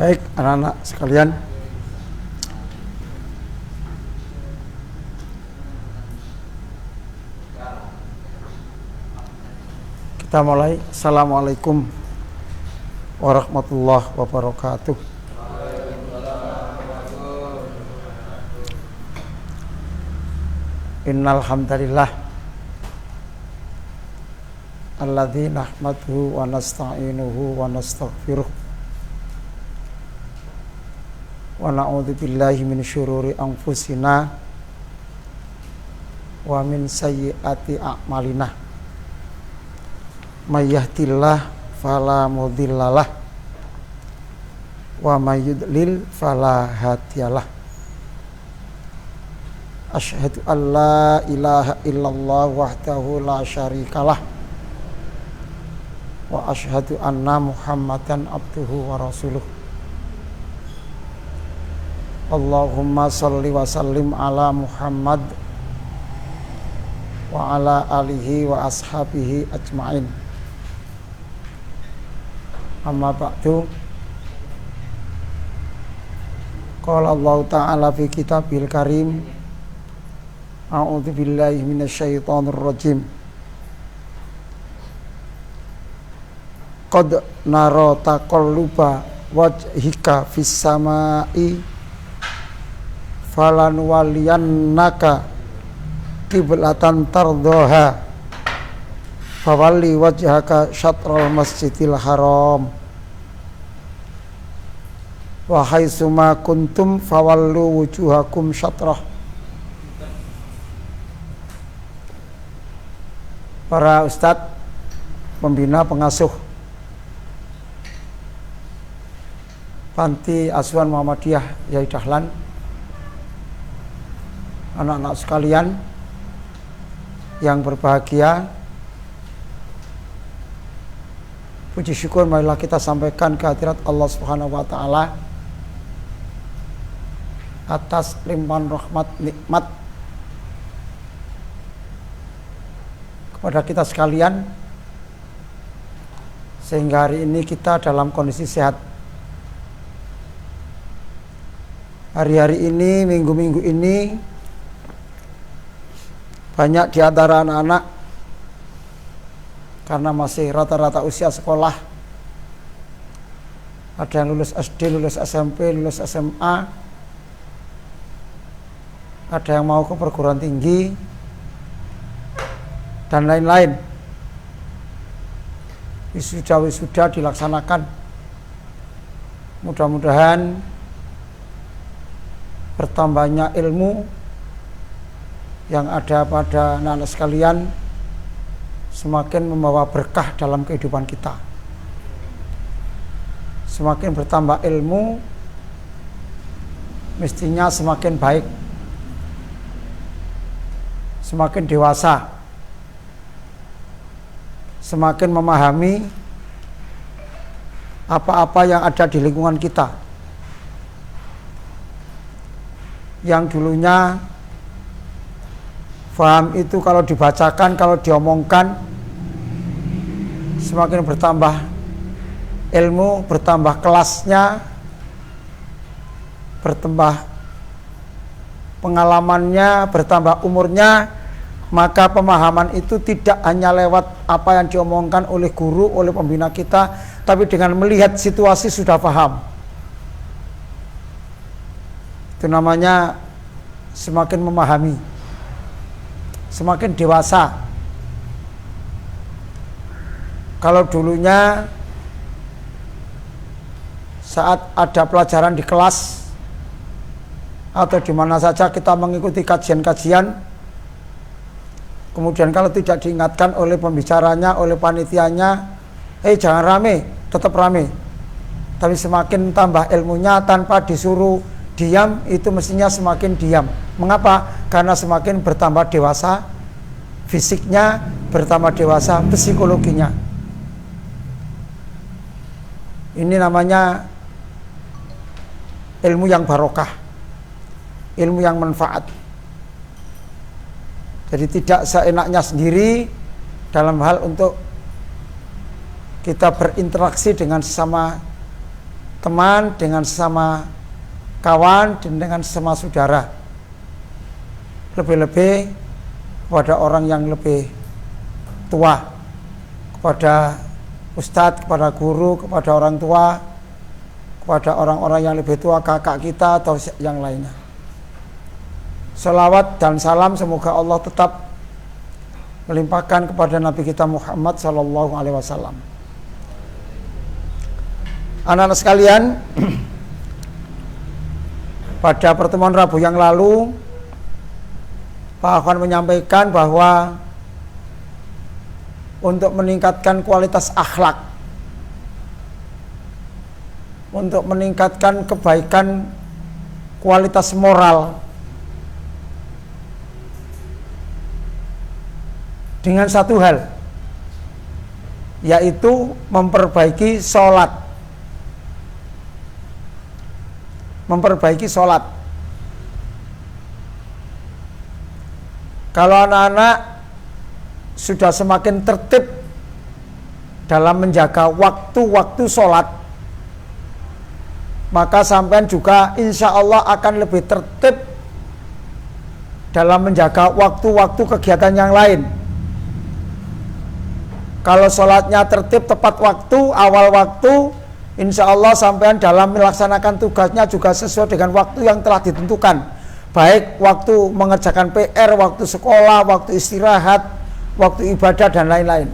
Baik, anak-anak sekalian, kita mulai. Assalamualaikum warahmatullahi wabarakatuh. Innal hamdalillah alladzi nahmaduhu wa nasta'inuhu wa nastaghfiruh wa na'udzu billahi min syururi anfusina wa min sayyiati a'malina. May yahdihillahu fala mudhillalah wa may yudlil fala hadiyalah. Asyhadu an la ilaha illallah wahdahu la syarikalah wa asyhadu anna Muhammadan abduhu wa rasuluh. Allahumma salli wa sallim ala Muhammad wa ala alihi wa ashabihi ajma'in. Amma ba'du. Qala Allah ta'ala fi kitabil karim, a'udzu billahi minasyaitonir rajim. Qad nara taqalluba wajhika fis samai falanwaliyannaka qiblatan tardhaha fawalli wajhaka syatral masjidil haram wa haitsuma kuntum fawallu wujuhakum syatrah. Para ustadz, pembina, pengasuh Panti Asuhan Muhammadiyah Yai Dahlan, anak-anak sekalian yang berbahagia, puji syukur marilah kita sampaikan kehadirat Allah Subhanahu wa taala atas limpahan rahmat nikmat kepada kita sekalian, sehingga hari ini kita dalam kondisi sehat. Hari-hari ini, minggu-minggu ini, banyak di antara anak-anak karena masih rata-rata usia sekolah, ada yang lulus SD, lulus SMP, lulus SMA, ada yang mau ke perguruan tinggi dan lain-lain. Wisuda dilaksanakan. Mudah-mudahan bertambahnya ilmu yang ada pada anak-anak sekalian semakin membawa berkah dalam kehidupan kita. Semakin bertambah ilmu, mestinya semakin baik, semakin dewasa, semakin memahami apa-apa yang ada di lingkungan kita. Yang dulunya faham itu kalau dibacakan, kalau diomongkan, semakin bertambah ilmu, bertambah kelasnya, bertambah pengalamannya, bertambah umurnya, maka pemahaman itu tidak hanya lewat apa yang diomongkan oleh guru, oleh pembina kita, tapi dengan melihat situasi sudah paham. Itu namanya semakin memahami, semakin dewasa. Kalau dulunya saat ada pelajaran di kelas atau di mana saja kita mengikuti kajian-kajian, kemudian kalau tidak diingatkan oleh pembicaranya, oleh panitianya, jangan rame, tetap rame. Tapi semakin tambah ilmunya tanpa disuruh diam, itu mestinya semakin diam. Mengapa? Karena semakin bertambah dewasa fisiknya, bertambah dewasa psikologinya. Ini namanya ilmu yang barokah, ilmu yang manfaat. Jadi tidak seenaknya sendiri dalam hal untuk kita berinteraksi dengan sesama teman, dengan sesama kawan, dan dengan sesama saudara. Lebih-lebih kepada orang yang lebih tua, kepada ustadz, kepada guru, kepada orang tua, kepada orang-orang yang lebih tua, kakak kita atau yang lainnya. Salawat dan salam semoga Allah tetap melimpahkan kepada Nabi kita Muhammad sallallahu alaihi wasallam. Anak-anak sekalian, pada pertemuan Rabu yang lalu Pak Akhwan menyampaikan bahwa untuk meningkatkan kualitas akhlak, untuk meningkatkan kebaikan kualitas moral, dengan satu hal, yaitu memperbaiki sholat. Memperbaiki sholat. Kalau anak-anak sudah semakin tertib dalam menjaga waktu-waktu sholat, maka sampean juga insya Allah akan lebih tertib dalam menjaga waktu-waktu kegiatan yang lain. Kalau sholatnya tertib tepat waktu, awal waktu, insya Allah sampean dalam melaksanakan tugasnya juga sesuai dengan waktu yang telah ditentukan. Baik waktu mengerjakan PR, waktu sekolah, waktu istirahat, waktu ibadah, dan lain-lain.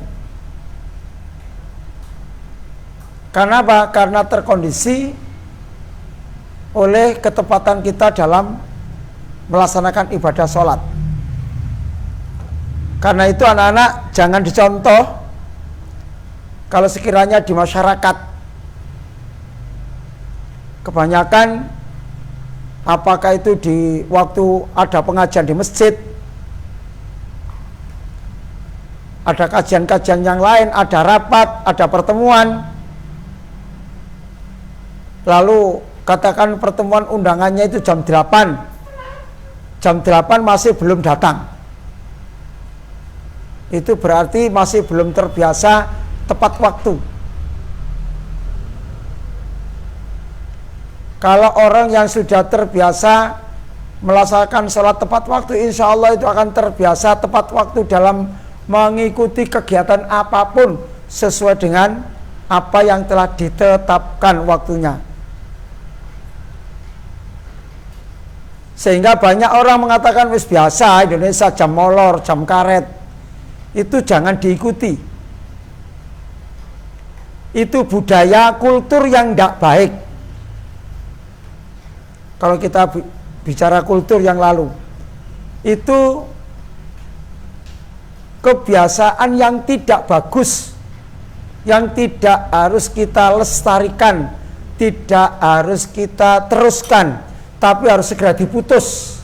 Karena apa? Karena terkondisi oleh ketepatan kita dalam melaksanakan ibadah sholat. Karena itu anak-anak jangan dicontoh kalau sekiranya di masyarakat kebanyakan, apakah itu di waktu ada pengajian di masjid, ada kajian-kajian yang lain, ada rapat, ada pertemuan, lalu katakan pertemuan undangannya itu jam 8, jam 8 masih belum datang, itu berarti masih belum terbiasa tepat waktu. Kalau orang yang sudah terbiasa melaksanakan sholat tepat waktu, insya Allah itu akan terbiasa tepat waktu dalam mengikuti kegiatan apapun sesuai dengan apa yang telah ditetapkan waktunya. Sehingga banyak orang mengatakan wis biasa Indonesia jam molor, jam karet. Itu jangan diikuti. Itu budaya kultur yang tidak baik. Kalau kita bicara kultur yang lalu, itu kebiasaan yang tidak bagus, yang tidak harus kita lestarikan, tidak harus kita teruskan, tapi harus segera diputus.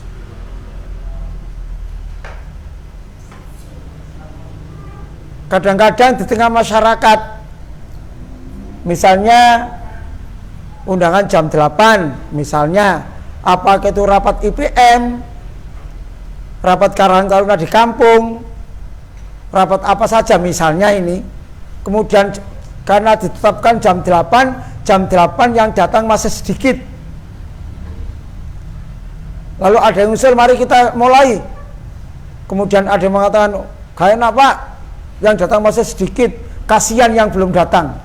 Kadang-kadang di tengah masyarakat, misalnya undangan jam 8, misalnya apakah itu rapat IPM, rapat Karang Taruna di kampung, rapat apa saja misalnya ini, kemudian karena ditetapkan jam 8 yang datang masih sedikit, lalu ada yang usul mari kita mulai, kemudian ada yang mengatakan gak enak Pak, yang datang masih sedikit, kasihan yang belum datang.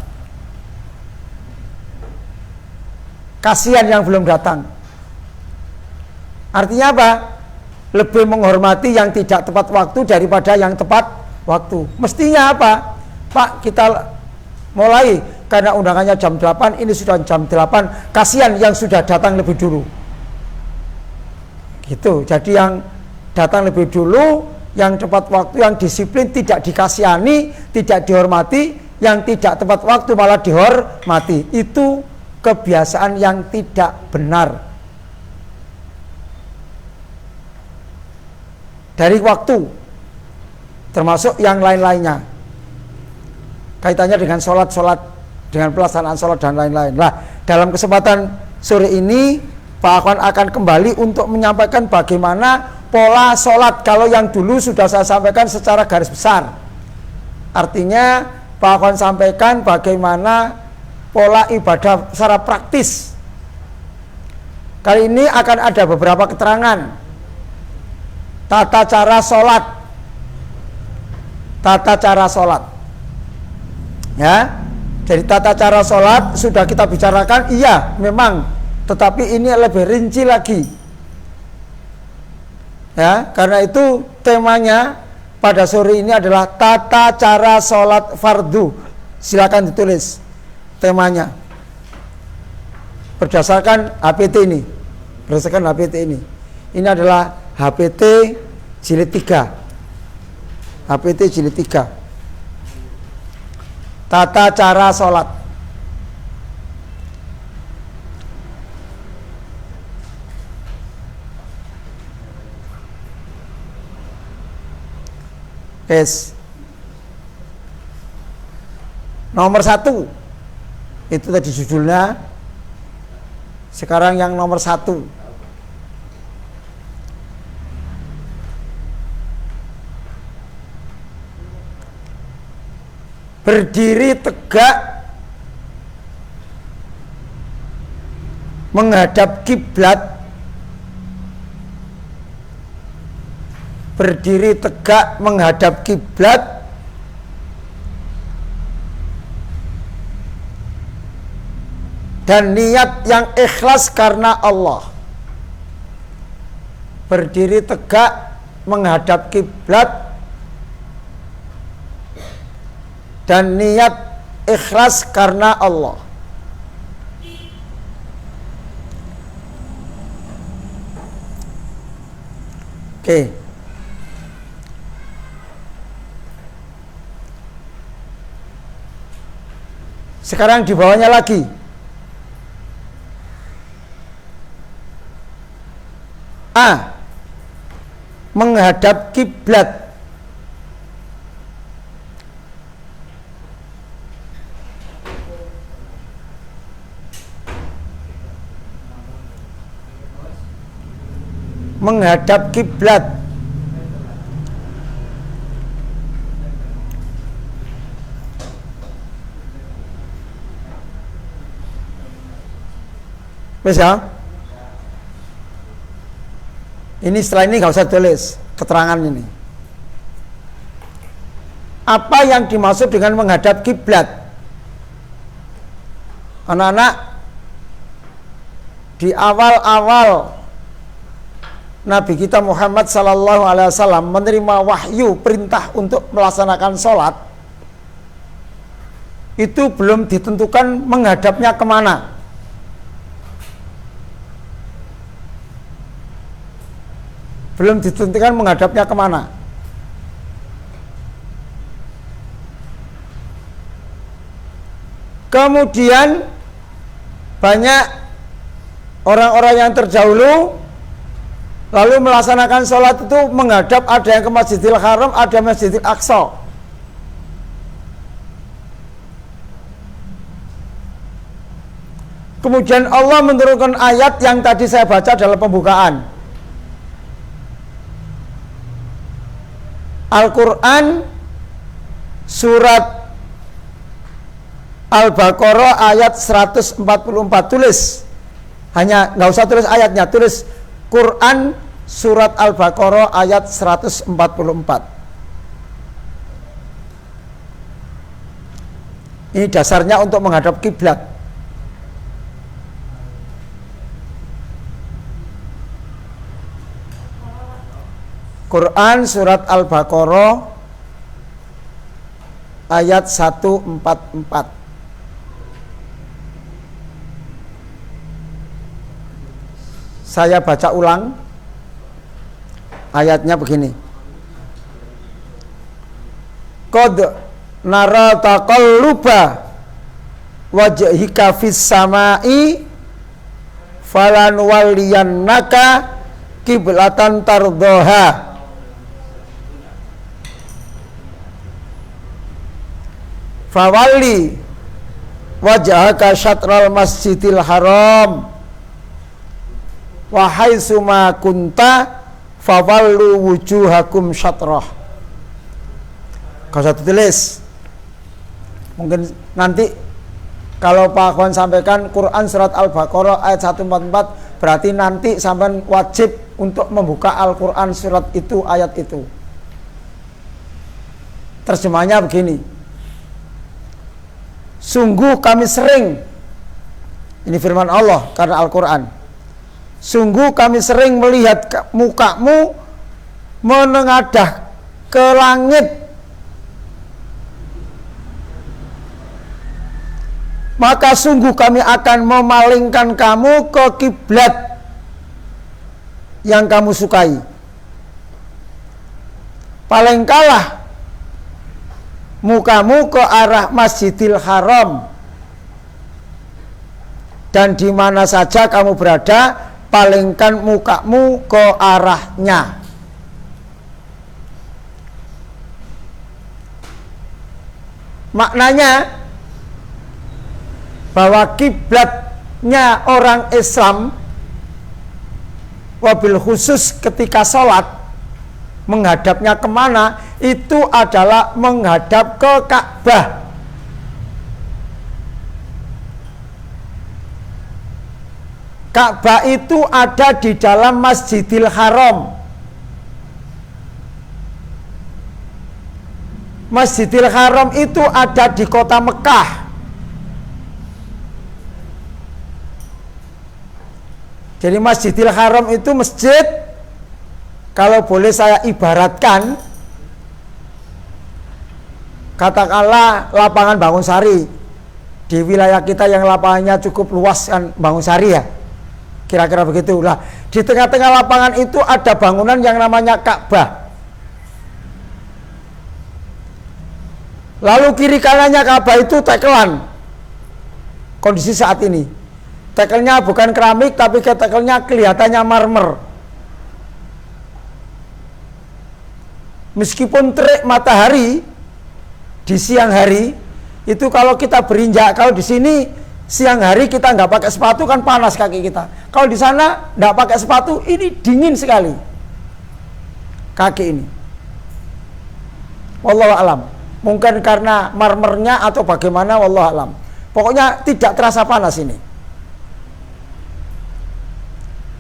Kasihan yang belum datang. Artinya apa? Lebih menghormati yang tidak tepat waktu daripada yang tepat waktu. Mestinya apa? Pak, kita mulai karena undangannya jam 8, ini sudah jam 8, kasihan yang sudah datang lebih dulu. Gitu. Jadi yang datang lebih dulu, yang tepat waktu, yang disiplin tidak dikasihani, tidak dihormati, yang tidak tepat waktu malah dihormati. Itu kebiasaan yang tidak benar dari waktu, termasuk yang lain-lainnya kaitannya dengan sholat, dengan pelaksanaan sholat dan lain-lain. Nah, dalam kesempatan sore ini Pak Akhwan akan kembali untuk menyampaikan bagaimana pola sholat. Kalau yang dulu sudah saya sampaikan secara garis besar, artinya Pak Akhwan sampaikan bagaimana pola ibadah secara praktis. Kali ini akan ada beberapa keterangan tata cara sholat. Tata cara sholat. Ya, jadi tata cara sholat sudah kita bicarakan, iya memang, tetapi ini lebih rinci lagi. Ya, karena itu temanya pada sore ini adalah tata cara sholat fardu. Silakan ditulis temanya berdasarkan HPT ini. Berdasarkan HPT ini. Ini adalah HPT jilid 3. HPT jilid 3. Tata cara sholat. Yes. Nomor 1 itu tadi judulnya. Sekarang yang nomor 1. Berdiri tegak menghadap kiblat. Berdiri tegak menghadap kiblat dan niat yang ikhlas karena Allah. Berdiri tegak menghadap kiblat dan niat ikhlas karena Allah. Oke. Sekarang di bawahnya lagi. A. Menghadap kiblat. Menghadap kiblat. Bisa? Ini setelah ini nggak usah tulis keterangan ini. Apa yang dimaksud dengan menghadap kiblat? Anak-anak, di awal-awal Nabi kita Muhammad sallallahu alaihi wasallam menerima wahyu perintah untuk melaksanakan sholat, itu belum ditentukan menghadapnya kemana. Belum ditentukan menghadapnya kemana. Kemudian banyak orang-orang yang terdahulu lalu melaksanakan sholat itu menghadap, ada yang ke Masjidil Haram, ada Masjidil Aqsa. Kemudian Allah menurunkan ayat yang tadi saya baca dalam pembukaan. Al-Quran surat Al-Baqarah ayat 144, tulis. Hanya nggak usah tulis ayatnya, tulis Quran surat Al-Baqarah ayat 144. Ini dasarnya untuk menghadap kiblat. Quran surat Al-Baqarah ayat 144. Saya baca ulang. Ayatnya begini. Qad nara taqalluba wajhika fis samai falanwalliyannaka kiblatan tardhaha. Fawalli wajhaka syatral masjidil haram wa haitsuma kunta fawallu wujuhakum syatrah. Kau satu tulis. Mungkin nanti Kalau Pak Akhwan sampaikan Quran surat Al-Baqarah ayat 144, berarti nanti sampean wajib untuk membuka Al-Quran surat itu, ayat itu. Terjemahnya begini. Sungguh kami sering, ini firman Allah karena Al-Quran, sungguh kami sering melihat mukamu menengadah ke langit, maka sungguh kami akan memalingkan kamu ke kiblat yang kamu sukai. Palingkanlah mukamu ke arah Masjidil Haram, dan di mana saja kamu berada, palingkan mukamu ke arahnya. Maknanya bahwa kiblatnya orang Islam, wabil khusus ketika sholat, menghadapnya kemana, itu adalah menghadap ke Ka'bah. Ka'bah itu ada di dalam Masjidil Haram. Masjidil Haram itu ada di kota Mekah. Jadi Masjidil Haram itu masjid, kalau boleh saya ibaratkan, katakanlah lapangan Bangunsari. Di wilayah kita yang lapangannya cukup luas kan, Bangunsari ya, kira-kira begitu lah. Di tengah-tengah lapangan itu ada bangunan yang namanya Ka'bah. Lalu kiri kanannya Ka'bah itu tekelan. Kondisi saat ini tekelnya bukan keramik, tapi tekelnya kelihatannya marmer. Meskipun terik matahari di siang hari, itu kalau kita berinjak, kalau di sini siang hari kita nggak pakai sepatu kan panas kaki kita. Kalau di sana nggak pakai sepatu, ini dingin sekali kaki ini. Wallahu alam. Mungkin karena marmernya atau bagaimana, wallahu alam. Pokoknya tidak terasa panas ini.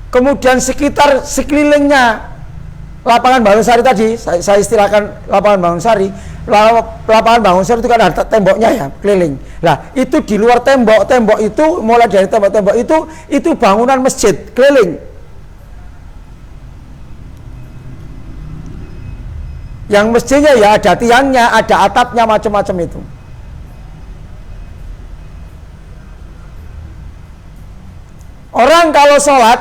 Kemudian sekelilingnya lapangan Bangunsari tadi, saya istilahkan lapangan Bangunsari. Lapangan Bangunsari itu kan ada temboknya ya, keliling. Nah, itu di luar tembok itu, mulai dari tembok itu bangunan masjid keliling. Yang masjidnya ya ada tiangnya, ada atapnya, macam-macam itu. Orang kalau sholat,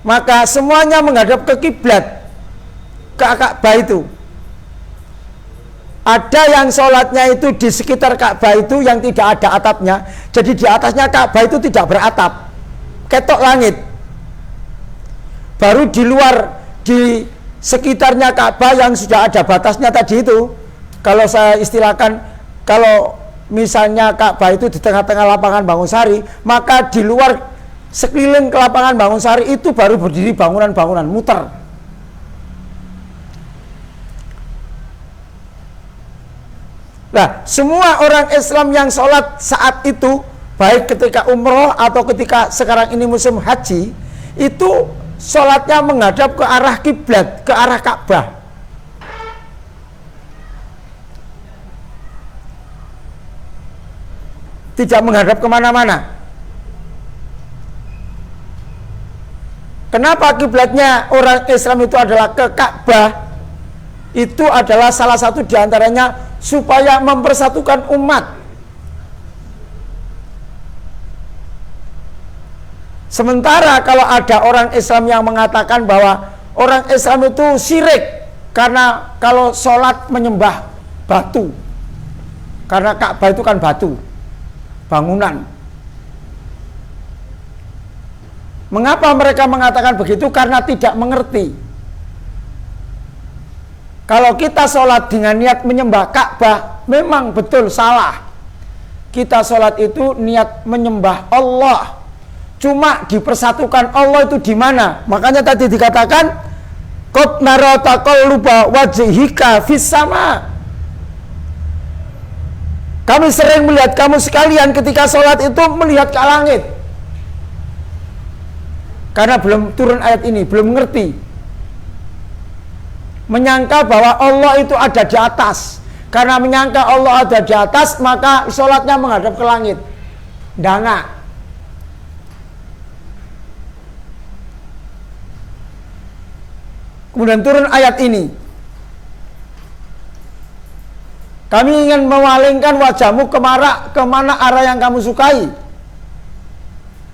maka semuanya menghadap ke kiblat, ke Ka'bah itu. Ada yang sholatnya itu di sekitar Ka'bah itu yang tidak ada atapnya. Jadi di atasnya Ka'bah itu tidak beratap, ketok langit. Baru di luar, di sekitarnya Ka'bah yang sudah ada batasnya tadi itu, kalau saya istilahkan, kalau misalnya Ka'bah itu di tengah-tengah lapangan Bangunsari, maka di luar sekeliling ke lapangan Bangunsari itu baru berdiri bangunan-bangunan muter. Nah, semua orang Islam yang sholat saat itu, baik ketika umroh atau ketika sekarang ini musim haji, itu sholatnya menghadap ke arah kiblat, ke arah Ka'bah. Tidak menghadap kemana-mana. Kenapa kiblatnya orang Islam itu adalah ke Ka'bah? Itu adalah salah satu diantaranya supaya mempersatukan umat. Sementara kalau ada orang Islam yang mengatakan bahwa orang Islam itu syirik karena kalau sholat menyembah batu, karena Ka'bah itu kan batu, bangunan. Mengapa mereka mengatakan begitu? Karena tidak mengerti. Kalau kita sholat dengan niat menyembah Ka'bah, memang betul salah. Kita sholat itu niat menyembah Allah. Cuma dipersatukan Allah itu di mana? Makanya tadi dikatakan, qad nara taqalluba wajhika fis sama. Kami sering melihat kamu sekalian ketika sholat itu melihat ke langit. Karena belum turun ayat ini, belum mengerti. Menyangka bahwa Allah itu ada di atas. Karena menyangka Allah ada di atas, maka sholatnya menghadap ke langit. Dana. Kemudian turun ayat ini. Kami ingin memalingkan wajahmu kemana arah yang kamu sukai.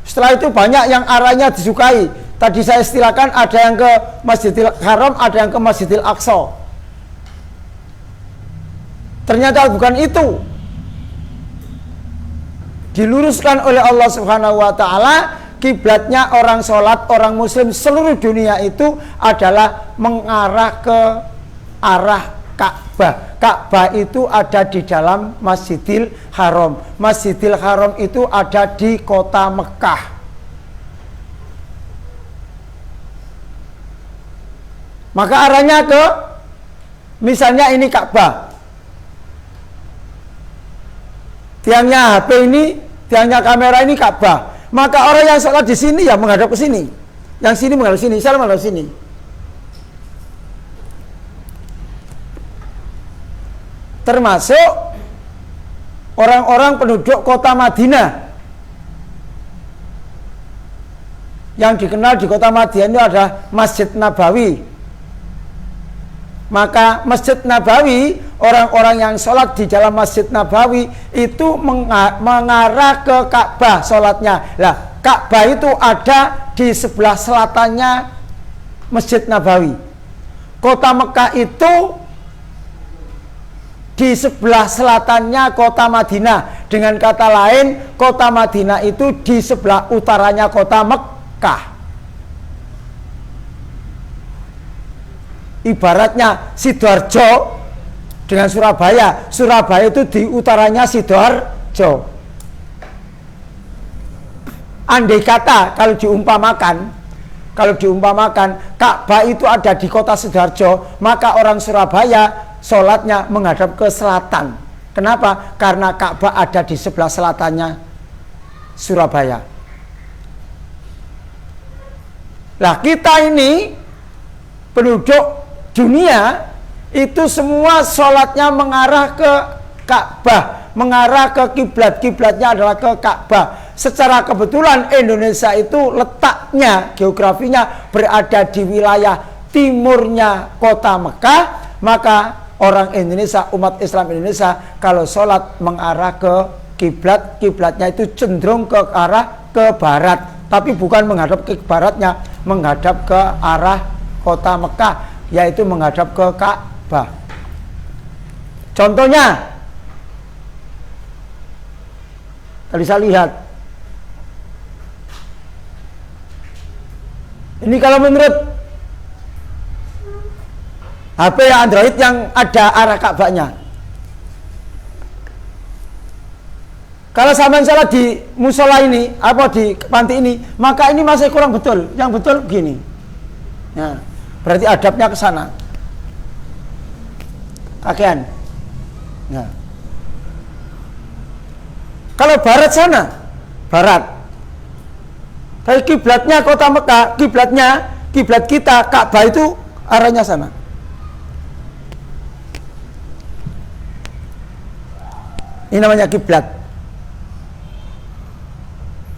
Setelah itu banyak yang arahnya disukai. Tadi saya istilahkan ada yang ke Masjidil Haram, ada yang ke Masjidil Aqsa. Ternyata bukan itu. Diluruskan oleh Allah Subhanahu wa taala, kiblatnya orang sholat, orang muslim seluruh dunia itu adalah mengarah ke arah Ka'bah. Ka'bah itu ada di dalam Masjidil Haram. Masjidil Haram itu ada di kota Mekah. Maka arahnya ke, misalnya ini Ka'bah. Tiangnya HP ini, tiangnya kamera ini Ka'bah. Maka orang yang sholat di sini ya menghadap ke sini. Yang sini menghadap sini, saya menghadap sini. Termasuk orang-orang penduduk kota Madinah. Yang dikenal di kota Madinah itu adalah Masjid Nabawi. Maka Masjid Nabawi, orang-orang yang sholat di dalam Masjid Nabawi itu mengarah ke Ka'bah sholatnya. Lah, Ka'bah itu ada di sebelah selatannya Masjid Nabawi. Kota Mekah itu di sebelah selatannya kota Madinah. Dengan kata lain, kota Madinah itu di sebelah utaranya kota Mekah. Ibaratnya Sidoarjo dengan Surabaya. Surabaya itu di utaranya Sidoarjo. Andai kata kalau diumpamakan Ka'bah itu ada di kota Sidoarjo, maka orang Surabaya sholatnya menghadap ke selatan. Kenapa? Karena Ka'bah ada di sebelah selatannya Surabaya. Nah, kita ini penduduk dunia itu semua sholatnya mengarah ke Ka'bah, mengarah ke kiblat. Kiblatnya adalah ke Ka'bah. Secara kebetulan Indonesia itu letaknya, geografinya berada di wilayah timurnya kota Mekah. Maka orang Indonesia, umat Islam Indonesia, kalau sholat mengarah ke kiblat, kiblatnya itu cenderung ke arah ke barat, tapi bukan menghadap ke baratnya, menghadap ke arah kota Mekah, yaitu menghadap ke Ka'bah. Contohnya, tadi saya lihat, ini kalau menurut HP Android yang ada arah Ka'bahnya. Kalau sampai salah di musola ini, apa di panti ini, maka ini masih kurang betul. Yang betul begini. Ya, berarti adabnya ke sana. Kakean. Ya. Kalau barat sana, barat. Tapi kiblatnya kota Mekah, kiblat kita Ka'bah itu arahnya sana. Ini namanya kiblat.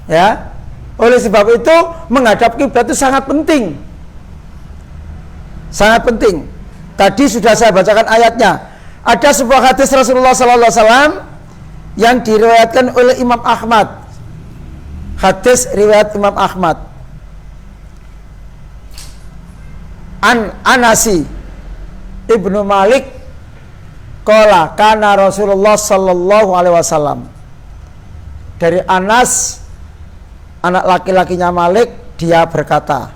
Ya. Oleh sebab itu menghadap kiblat itu sangat penting. Sangat penting. Tadi sudah saya bacakan ayatnya. Ada sebuah hadis Rasulullah sallallahu alaihi wasallam yang diriwayatkan oleh Imam Ahmad. Hadis riwayat Imam Ahmad. An Anasi Ibnu Malik qala kana Rasulullah sallallahu alaihi wasallam. Dari Anas, anak laki-lakinya Malik, dia berkata,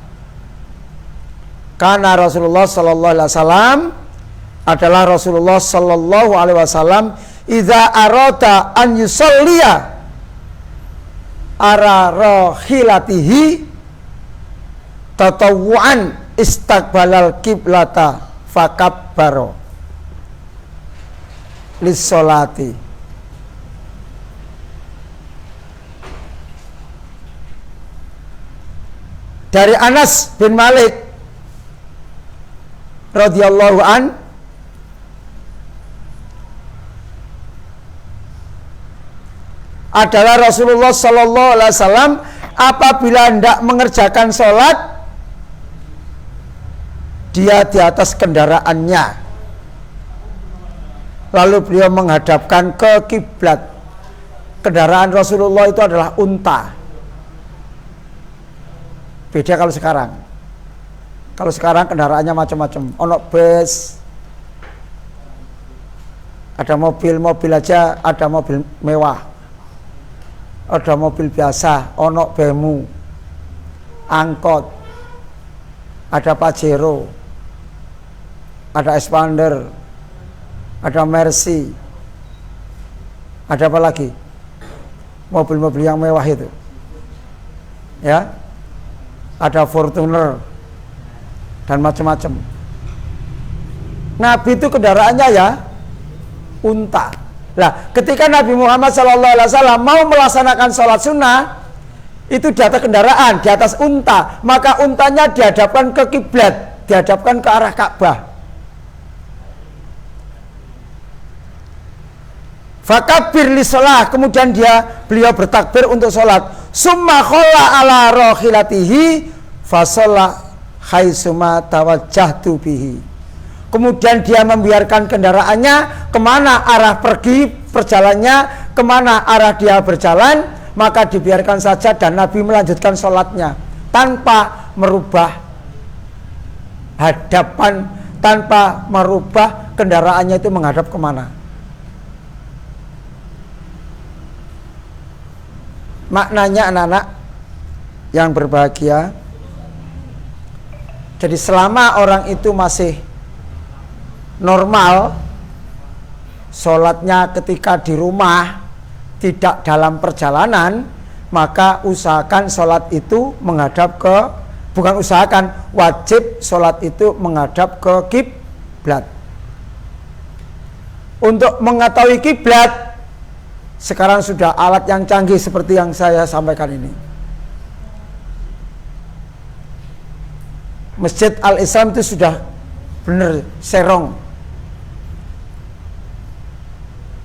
karena Rasulullah sallallahu alaihi wasallam adalah Rasulullah sallallahu alaihi wasallam idza arada an yusalliya ara rahilatihi tatawuan istaqbalal kiblata fakabbaro lissolati. dari Anas bin Malik radhiyallahu an, adalah Rasulullah sallallahu alaihi wasallam apabila hendak mengerjakan sholat, dia di atas kendaraannya, lalu beliau menghadapkan ke kiblat. Kendaraan Rasulullah itu adalah unta. Beda kalau sekarang. Kalau sekarang kendaraannya macam-macam. Ono bus, ada mobil aja, ada mobil mewah, ada mobil biasa, ono bemu, angkot, ada Pajero, ada Expander, ada Mercy, ada apa lagi? Mobil-mobil yang mewah itu, ya, ada Fortuner dan macam-macam. Nabi itu kendaraannya ya unta. Nah, ketika Nabi Muhammad SAW mau melaksanakan sholat sunnah, itu di atas kendaraan, di atas unta, maka untanya dihadapkan ke kiblat, dihadapkan ke arah Ka'bah. Fakabir li sholah, kemudian beliau bertakbir untuk sholat. Summa kholla ala rohilatihi fasolah haitsuma tawajjahtu bihi. Kemudian dia membiarkan kendaraannya kemana arah pergi perjalannya, kemana arah dia berjalan, maka dibiarkan saja dan Nabi melanjutkan sholatnya tanpa merubah hadapan, tanpa merubah kendaraannya itu menghadap kemana. Maknanya anak-anak yang berbahagia, jadi selama orang itu masih normal, sholatnya ketika di rumah, tidak dalam perjalanan, maka usahakan sholat itu menghadap ke, bukan usahakan, wajib sholat itu menghadap ke kiblat. Untuk mengetahui kiblat, sekarang sudah alat yang canggih seperti yang saya sampaikan ini. Masjid Al-Islam itu sudah benar serong.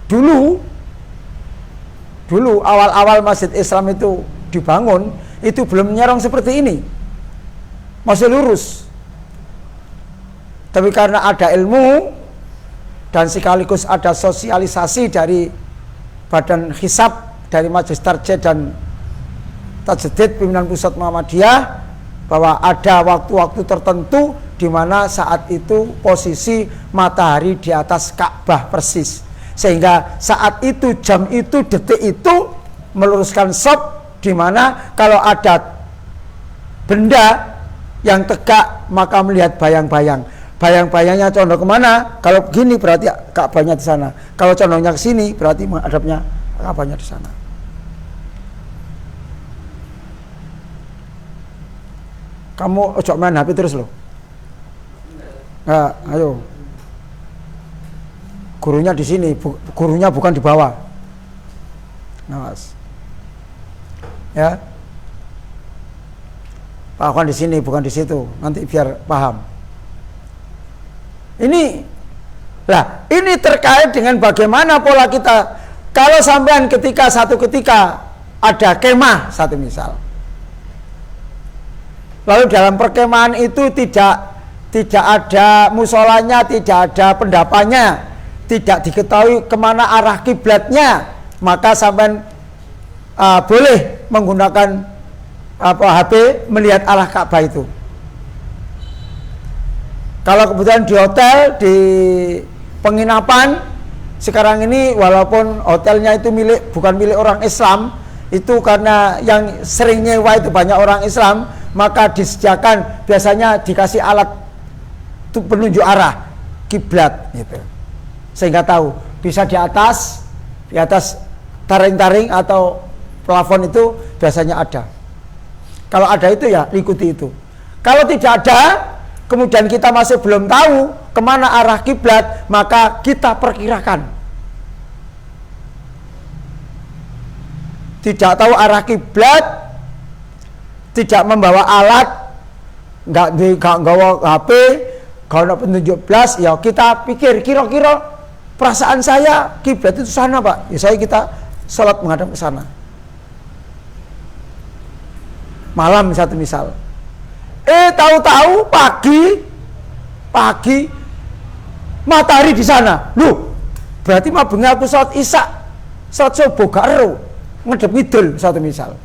Dulu awal-awal Masjid Islam itu dibangun, itu belum nyerong seperti ini, masih lurus. Tapi karena ada ilmu dan sekaligus ada sosialisasi dari Badan Hisab, dari Majelis Tarjih dan Tajdid pimpinan pusat Muhammadiyah, bahwa ada waktu-waktu tertentu di mana saat itu posisi matahari di atas Ka'bah persis, sehingga saat itu, jam itu, detik itu meluruskan shop, di mana kalau ada benda yang tegak maka melihat bayang-bayang. Bayang-bayangnya condong kemana? Kalau begini berarti Ka'bahnya di sana. Kalau condongnya ke sini berarti menghadapnya Ka'bahnya di sana. Kamu ojo main HP terus loh. Nah, ayo. Gurunya di sini, gurunya bukan di bawah. Nawas. Ya. Pak Afwan di sini, bukan di situ. Nanti biar paham. Ini terkait dengan bagaimana pola kita. Kalau sampean satu ketika ada kemah, satu misal, lalu dalam perkemahan itu tidak ada musolanya, tidak ada pendapannya, tidak diketahui kemana arah kiblatnya, maka sampean boleh menggunakan HP melihat arah Ka'bah itu. Kalau kebetulan di hotel, di penginapan, sekarang ini walaupun hotelnya itu bukan milik orang Islam, itu karena yang sering nyewa itu banyak orang Islam, maka disediakan, biasanya dikasih alat untuk penunjuk arah kiblat gitu. Sehingga tahu, bisa di atas taring-taring atau plafon itu biasanya ada. Kalau ada itu ya ikuti itu. Kalau tidak ada, kemudian kita masih belum tahu kemana arah kiblat, maka kita perkirakan. Tidak tahu arah kiblat, tidak membawa alat, nggak bawa HP, kalau penunjuk blas, ya kita pikir kira-kira perasaan saya kiblat itu sana Pak, ya kita sholat menghadap ke sana. Malam satu misal, tahu-tahu pagi matahari di sana, loh berarti mabengnya aku sholat isya, sholat subuh gak ero, ngedep ngidul satu misal.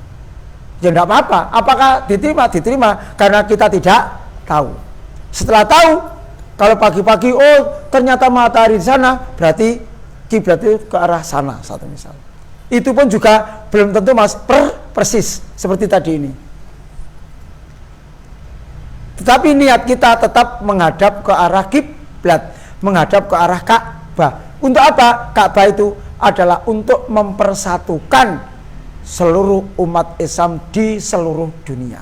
Ya enggak apa-apa. Apakah diterima? Diterima karena kita tidak tahu. Setelah tahu, kalau pagi-pagi ternyata matahari di sana, berarti kiblat itu ke arah sana satu misal. Itu pun juga belum tentu persis seperti tadi ini. Tetapi niat kita tetap menghadap ke arah kiblat, menghadap ke arah Ka'bah. Untuk apa? Ka'bah itu adalah untuk mempersatukan seluruh umat Islam di seluruh dunia.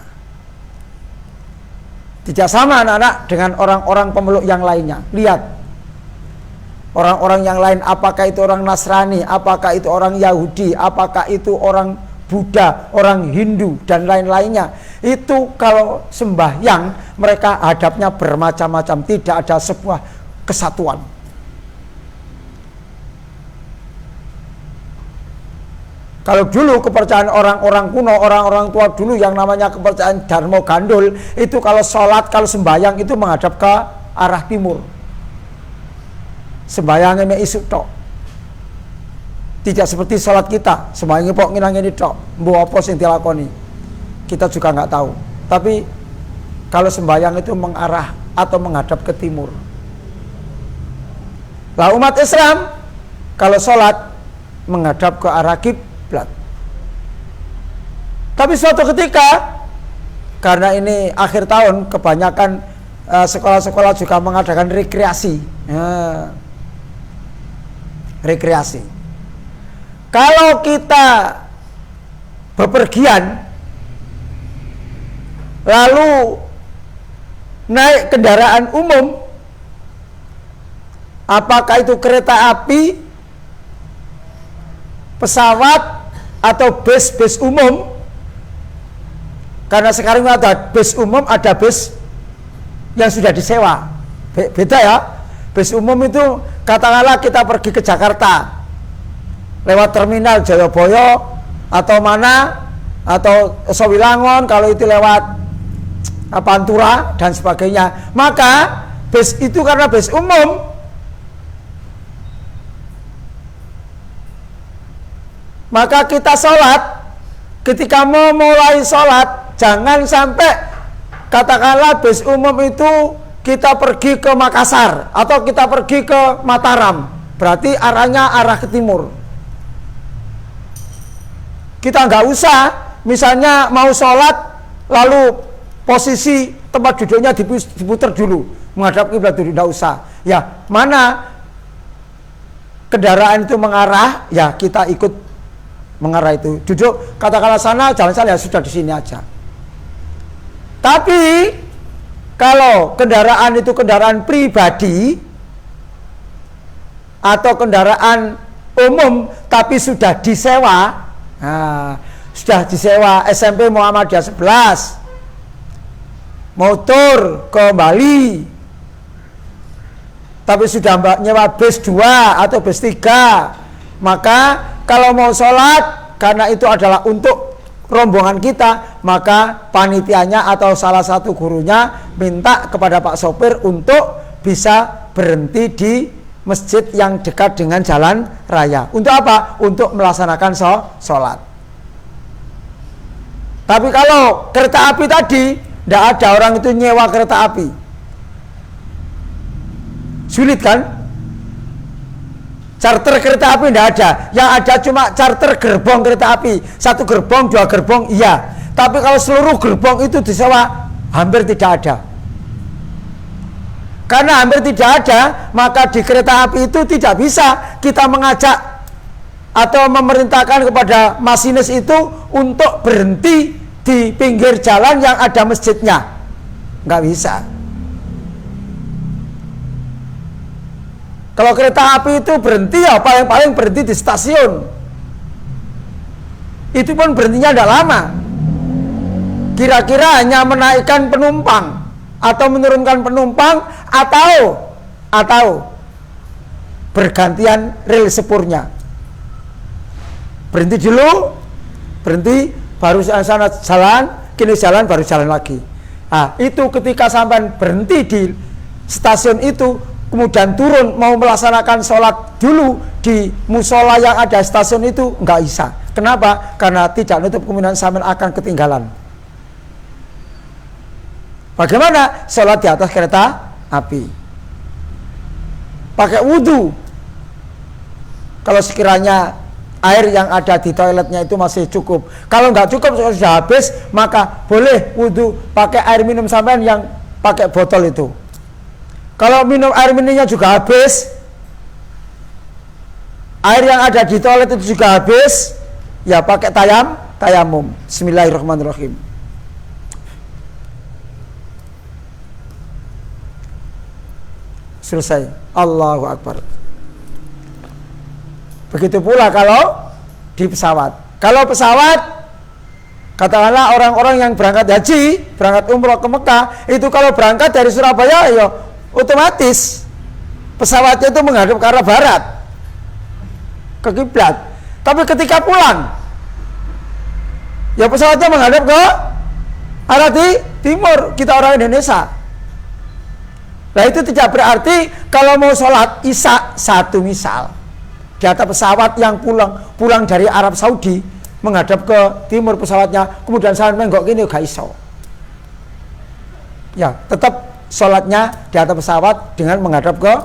Tidak sama anak-anak dengan orang-orang pemeluk yang lainnya. Lihat, orang-orang yang lain, apakah itu orang Nasrani, apakah itu orang Yahudi, apakah itu orang Buddha, orang Hindu, dan lain-lainnya. Itu kalau sembahyang, mereka hadapnya bermacam-macam, tidak ada sebuah kesatuan. Kalau dulu kepercayaan orang-orang kuno, orang-orang tua dulu yang namanya kepercayaan Darmo Gandul, itu kalau sholat, kalau sembahyang itu menghadap ke arah timur. Sembahyangnya me isuk tok. Tidak seperti sholat kita, sembahyangnya pok nginang ini tok, mbuh apa sing dilakoni. Kita juga nggak tahu. Tapi kalau sembahyang itu mengarah atau menghadap ke timur. Lah umat Islam kalau sholat menghadap ke arah kiblat. Tapi suatu ketika, karena ini akhir tahun, kebanyakan sekolah-sekolah juga mengadakan rekreasi. Rekreasi. Kalau kita bepergian, lalu naik kendaraan umum, apakah itu kereta api, pesawat, atau bus umum, karena sekarang ada bus umum, ada bus yang sudah disewa, beda ya. Bus umum itu katakanlah kita pergi ke Jakarta lewat terminal Jayabaya atau mana, atau Sawilangon, kalau itu lewat Pantura dan sebagainya, maka bus itu karena bus umum, maka kita sholat, ketika mau mulai sholat, jangan sampai katakanlah bus umum itu kita pergi ke Makassar atau kita pergi ke Mataram, berarti arahnya arah ke timur. Kita nggak usah, misalnya mau sholat, lalu posisi tempat duduknya diputar dulu, menghadap kiblat dulu, nggak usah. Ya, mana kendaraan itu mengarah, ya kita ikut mengarah itu, duduk katakanlah sana, jalan sana, ya sudah di sini aja. Tapi kalau kendaraan itu kendaraan pribadi atau kendaraan umum tapi sudah disewa, sudah disewa SMP Muhammadiyah 11, motor ke Bali, tapi sudah nyewa bus 2 atau bus 3, maka kalau mau sholat, karena itu adalah untuk rombongan kita, maka panitianya atau salah satu gurunya minta kepada Pak sopir untuk bisa berhenti di masjid yang dekat dengan jalan raya. Untuk apa? Untuk melaksanakan sholat. Tapi kalau kereta api tadi, tidak ada orang itu nyewa kereta api. Sulit kan? Charter kereta api tidak ada, yang ada cuma charter gerbong kereta api, 1 gerbong, 2 gerbong, iya. Tapi kalau seluruh gerbong itu disewa, hampir tidak ada. Karena hampir tidak ada, maka di kereta api itu tidak bisa kita mengajak atau memerintahkan kepada masinis itu untuk berhenti di pinggir jalan yang ada masjidnya. Nggak bisa. Kalau kereta api itu berhenti, ya paling-paling berhenti di stasiun. Itu pun berhentinya tidak lama. kira-kira hanya menaikkan penumpang atau menurunkan penumpang atau bergantian rel sepurnya. Berhenti dulu, berhenti, baru sana jalan, kini jalan, baru jalan lagi. Nah, itu ketika sampai berhenti di stasiun itu, kemudian turun mau melaksanakan sholat dulu di musola yang ada stasiun itu, nggak bisa. Kenapa? Karena tidak nutup kemungkinan sampai akan ketinggalan. Bagaimana sholat di atas kereta api? Pakai wudhu. Kalau sekiranya air yang ada di toiletnya itu masih cukup. Kalau nggak cukup, sudah habis, maka boleh wudhu pakai air minum sampean yang pakai botol itu. Kalau air minumnya juga habis, air yang ada di toilet itu juga habis, ya pakai tayamum. Bismillahirrahmanirrahim. Selesai. Allahu Akbar. Begitu pula kalau di pesawat. Kalau pesawat, katakanlah orang-orang yang berangkat haji, berangkat umroh ke Mekah, itu kalau berangkat dari Surabaya, ya otomatis pesawatnya itu menghadap ke arah barat, ke kiblat. Tapi ketika pulang, ya pesawatnya menghadap ke arah di timur. Kita orang Indonesia. Nah, itu tidak berarti kalau mau sholat isya satu misal di atas pesawat yang pulang dari Arab Saudi menghadap ke timur pesawatnya, kemudian saya menggok gini gak iso. Ya, tetap sholatnya di atas pesawat dengan menghadap ke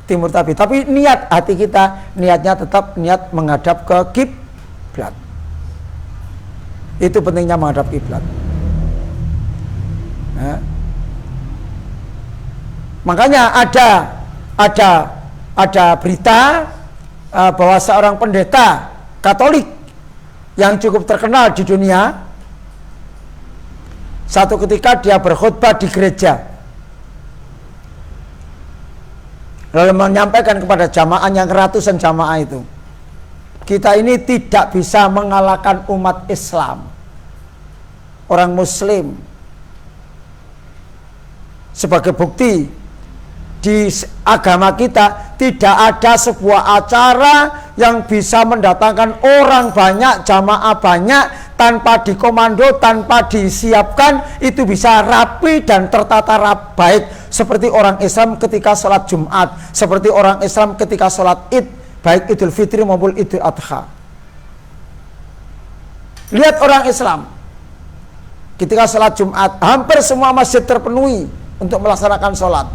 timur tapi niat hati kita, niatnya tetap niat menghadap ke kiblat. Itu pentingnya menghadap kiblat. Nah, makanya ada berita bahwa seorang pendeta Katolik yang cukup terkenal di dunia, satu ketika dia berkhutbah di gereja, lalu menyampaikan kepada jamaah yang ratusan jamaah itu, kita ini tidak bisa mengalahkan umat Islam, orang Muslim. Sebagai bukti, di agama kita tidak ada sebuah acara yang bisa mendatangkan orang banyak, jamaah banyak, tanpa dikomando, tanpa disiapkan, itu bisa rapi dan tertata baik, seperti orang Islam ketika sholat Jumat, seperti orang Islam ketika sholat Id, baik Idul Fitri maupun Idul Adha. Lihat orang Islam ketika sholat Jumat, hampir semua masjid terpenuhi untuk melaksanakan sholat.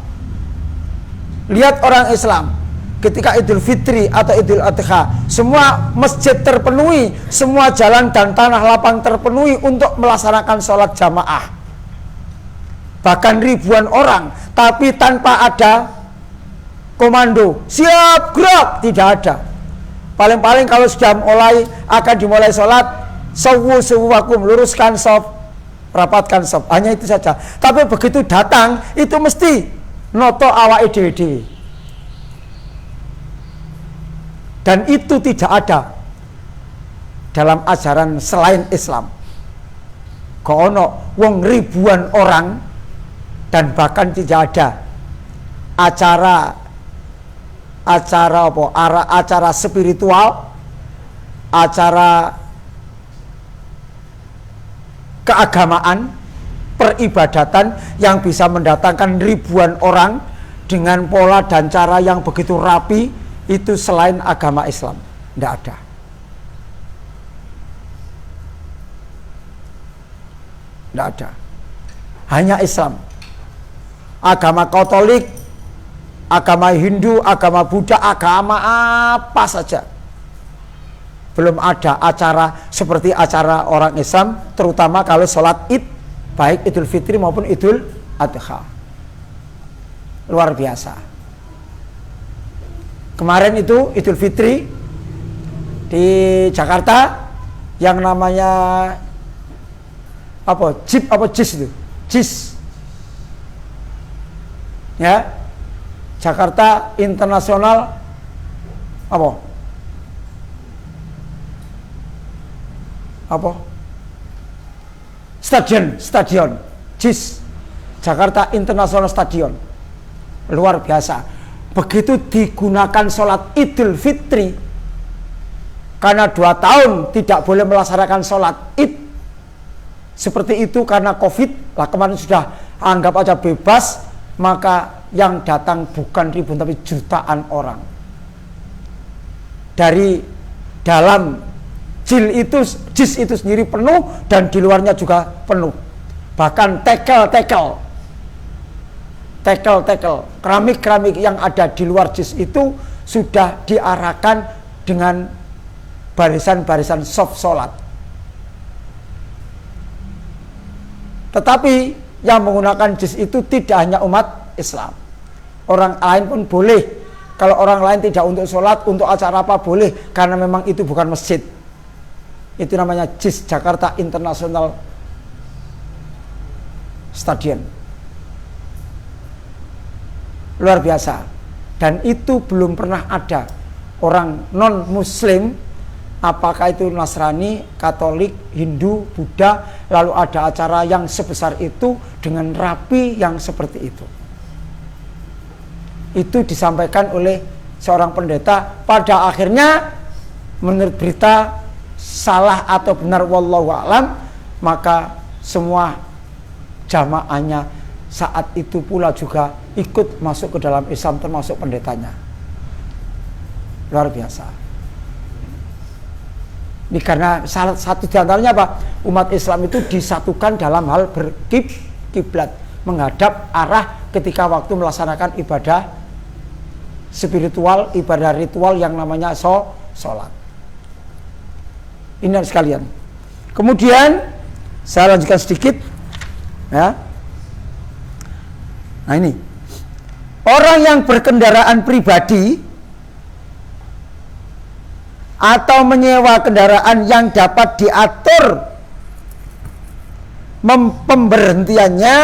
Lihat orang Islam ketika Idul Fitri atau Idul Adha, semua masjid terpenuhi, semua jalan dan tanah lapang terpenuhi untuk melaksanakan sholat jamaah. Bahkan ribuan orang, tapi tanpa ada komando, siap gerak, tidak ada. Paling-paling kalau sudah akan dimulai sholat, sawwakum, luruskan shaf, rapatkan shaf, hanya itu saja. Tapi begitu datang, itu mesti noto awake dhewe. Dan itu tidak ada dalam ajaran selain Islam. Kono wong ribuan orang, dan bahkan tidak ada acara spiritual, acara keagamaan, peribadatan yang bisa mendatangkan ribuan orang dengan pola dan cara yang begitu rapi, itu selain agama Islam. Tidak ada. Tidak ada. Hanya Islam. Agama Katolik, agama Hindu, agama Buddha, agama apa saja, belum ada acara seperti acara orang Islam, terutama kalau sholat Id, baik Idul Fitri maupun Idul Adha. Luar biasa. Kemarin itu Idul Fitri di Jakarta yang namanya JIS itu, JIS. Ya. Jakarta International stadion JIS, Jakarta International Stadion, luar biasa. Begitu digunakan sholat Idul Fitri, karena 2 tahun tidak boleh melaksanakan sholat Id seperti itu karena COVID, lah kemarin sudah anggap aja bebas, maka yang datang bukan ribuan tapi jutaan orang. Dari dalam JIS itu sendiri penuh dan di luarnya juga penuh. Bahkan tekel keramik yang ada di luar JIS itu sudah diarahkan dengan barisan-barisan soft sholat. Tetapi yang menggunakan JIS itu tidak hanya umat Islam, orang lain pun boleh. Kalau orang lain tidak untuk sholat, untuk acara apa boleh, karena memang itu bukan masjid. Itu namanya JIS, Jakarta International Stadion. Luar biasa. Dan itu belum pernah ada orang non-muslim, apakah itu Nasrani, Katolik, Hindu, Buddha, lalu ada acara yang sebesar itu dengan rapi yang seperti itu. Itu disampaikan oleh seorang pendeta. Pada akhirnya menurut berita salah atau benar wallahu a'lam, maka semua jamaahnya saat itu pula juga ikut masuk ke dalam Islam, termasuk pendetanya. Luar biasa. Ini karena salah satu diantaranya apa? Umat Islam itu disatukan dalam hal berkiblat, menghadap arah ketika waktu melaksanakan ibadah spiritual, ibadah ritual yang namanya sholat. Ini sekalian. Kemudian saya lanjutkan sedikit, ya. Nah ini, orang yang berkendaraan pribadi atau menyewa kendaraan yang dapat diatur pemberhentiannya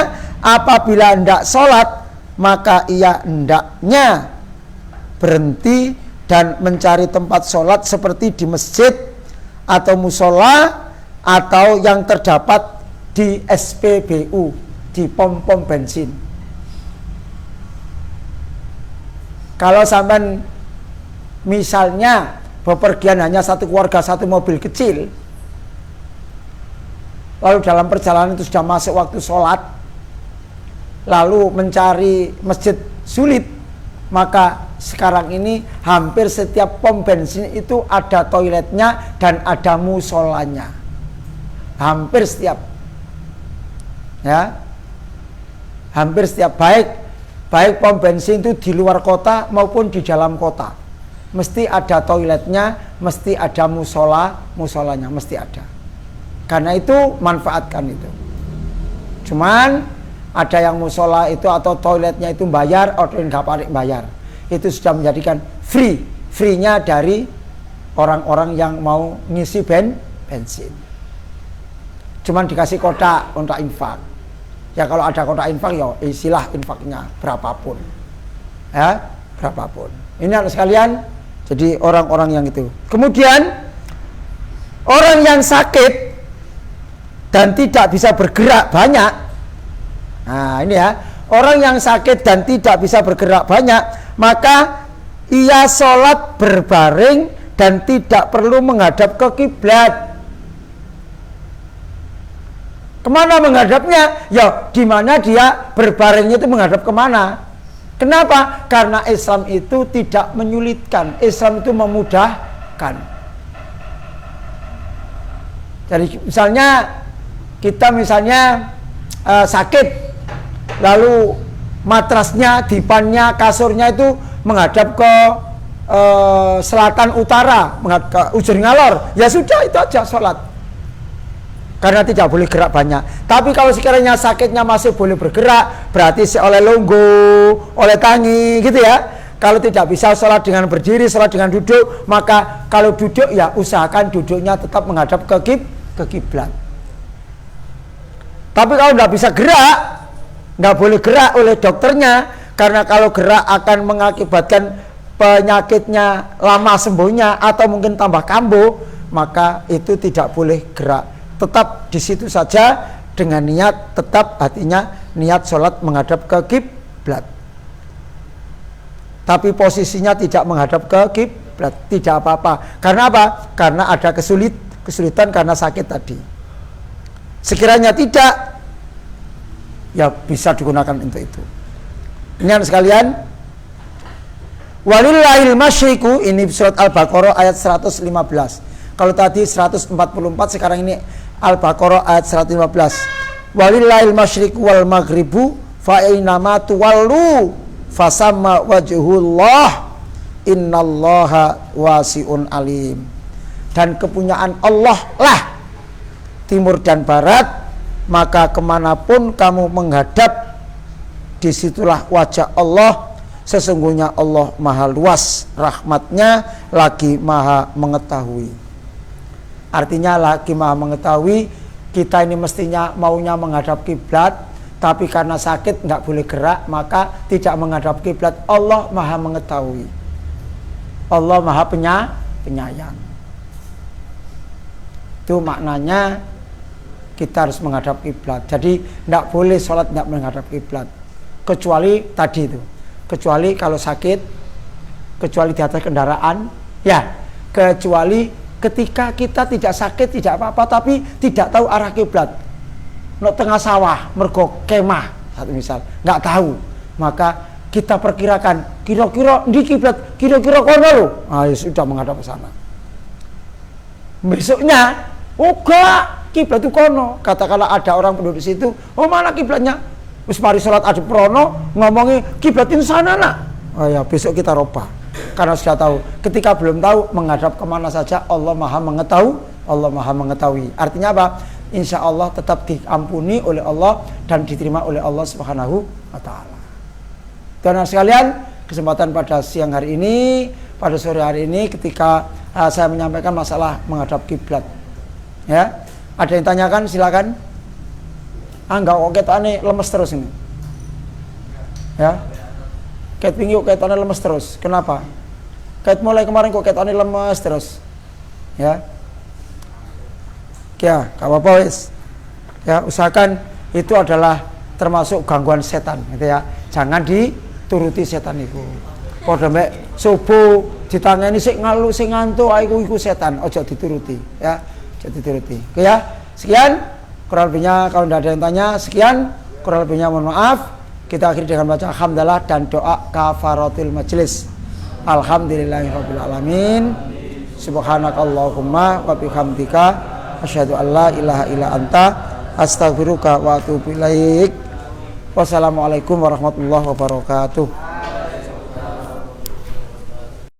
apabila hendak sholat, maka ia hendaknya berhenti dan mencari tempat sholat seperti di masjid atau musola atau yang terdapat di SPBU, di pom-pom bensin. Kalau sampai misalnya bepergian hanya satu keluarga, satu mobil kecil, lalu dalam perjalanan itu sudah masuk waktu sholat, lalu mencari masjid sulit, maka sekarang ini hampir setiap pom bensin itu ada toiletnya dan ada musolanya. Hampir setiap, ya, hampir setiap, baik pom bensin itu di luar kota maupun di dalam kota, mesti ada toiletnya, mesti ada musolanya, mesti ada. Karena itu manfaatkan itu. Cuman ada yang musola itu atau toiletnya itu bayar, atau nggak bayar. Itu sudah menjadikan free-nya dari orang-orang yang mau ngisi bensin. Cuman dikasih kotak untuk infak. Ya kalau ada kotak infak ya isilah infaknya berapapun. Ya, berapapun. Ini anak sekalian, jadi orang-orang yang itu. Kemudian orang yang sakit dan tidak bisa bergerak banyak. Nah, ini ya, orang yang sakit dan tidak bisa bergerak banyak, maka ia sholat berbaring dan tidak perlu menghadap ke kiblat. Kemana menghadapnya? Ya, di mana dia berbaringnya itu menghadap kemana? Kenapa? Karena Islam itu tidak menyulitkan, Islam itu memudahkan. Jadi misalnya kita sakit, lalu matrasnya, dipannya, kasurnya itu menghadap ke selatan utara, menghadap ke ujung ngalor, ya sudah itu aja sholat, karena tidak boleh gerak banyak. Tapi kalau sekiranya sakitnya masih boleh bergerak, berarti oleh longgo, oleh tangi gitu ya. Kalau tidak bisa sholat dengan berdiri, sholat dengan duduk, maka kalau duduk ya usahakan duduknya tetap menghadap ke kiblat. Tapi kalau tidak bisa gerak, nggak boleh gerak oleh dokternya, karena kalau gerak akan mengakibatkan penyakitnya lama sembuhnya atau mungkin tambah kambuh, maka itu tidak boleh gerak. Tetap di situ saja dengan niat tetap hatinya niat sholat menghadap ke kiblat. Tapi posisinya tidak menghadap ke kiblat, tidak apa-apa. Karena apa? Karena ada kesulitan karena sakit tadi. Sekiranya tidak, ya bisa digunakan untuk itu. Ini sekalian, walillahil masyriqu, ini surat Al-Baqarah ayat 115. Kalau tadi 144, sekarang ini Al-Baqarah ayat 115. Walillahil masyriqu wal maghribu fa aynama tuwallu fasamma wajhullah innallaha wasi'un alim. Dan kepunyaan Allah lah timur dan barat, maka kemanapun kamu menghadap, disitulah wajah Allah. Sesungguhnya Allah maha luas rahmatnya, lagi maha mengetahui. Artinya lagi maha mengetahui. Kita ini mestinya maunya menghadap kiblat, tapi karena sakit nggak boleh gerak, maka tidak menghadap kiblat. Allah maha mengetahui, Allah maha penyayang. Itu maknanya kita harus menghadap kiblat. Jadi tidak boleh sholat tidak menghadap kiblat, kecuali tadi itu, kecuali kalau sakit, kecuali di atas kendaraan, ya, kecuali ketika kita tidak sakit tidak apa-apa tapi tidak tahu arah kiblat, no tengah sawah mergo kemah satu misal, nggak tahu, maka kita perkirakan kira-kira di kiblat, kira-kira kono loh, ya sudah menghadap ke sana. Besoknya, enggak, kiblat itu kono. Katakanlah ada orang penduduk situ, oh mana kiblatnya? Wis mari salat adep prono ngomongi kiblatin sana nak. Oh ya, besok kita robah. Karena sudah tahu. Ketika belum tahu, menghadap kemana saja Allah maha mengetahui. Allah maha mengetahui. Artinya apa? Insya Allah tetap diampuni oleh Allah dan diterima oleh Allah Subhanahu wa ta'ala. Dan sekalian, kesempatan pada siang hari ini, pada sore hari ini, ketika saya menyampaikan masalah menghadap kiblat, ya, ada yang tanyakan, silakan. Enggak kok ketane lemes terus ini, ya, ket pinggir ketane lemes terus. Kenapa? Ket mulai kemarin kok ketane lemes terus, ya, ya, gak apa-apa wis, ya, usahakan itu adalah termasuk gangguan setan, gitu ya. Jangan dituruti setan itu. Padha mek subuh ditangani sik ngalu sing ngantuk, iku setan, ojo dituruti, ya, ojo dituruti. Oke ya, sekian, kurang lebihnya kalau tidak ada yang tanya, sekian, kurang lebihnya mohon maaf. Kita akhiri dengan baca alhamdulillah dan doa kafaratul majelis. Alhamdulillahirabbil alamin. Subhanakallahumma wa bihamdika asyhadu an la ilaha illa anta astaghfiruka wa atubu ilaik. Wassalamualaikum warahmatullahi wabarakatuh.